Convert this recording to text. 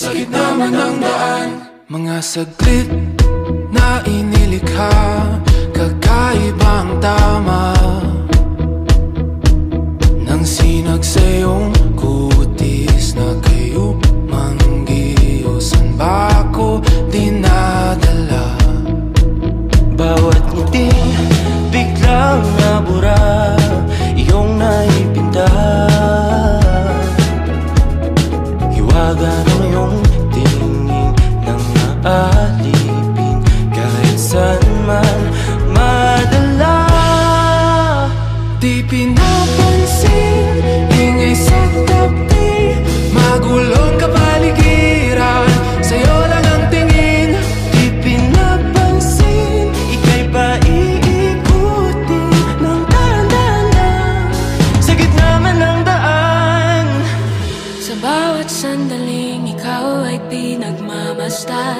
sa gitna man ng daan. Mga saglit na inilikha, kakaibang tama nang sinag sa iyong kutis na kayo manggiyo. San ba ako dinadala? Bawat ngiti biglang nabura, iyong naipinta. Hiwaga ng iyong tingin nang naalipin, kahit saan man madala. Di pinapansin, ingay sa tabi, magulong kapaligiran, sa'yo lang ang tingin. Di pinapansin, ika'y paiikutin ng dahan-dahan sa gitna man ng daan. Sa bawat sandaling ikaw ay pinagmamasdan,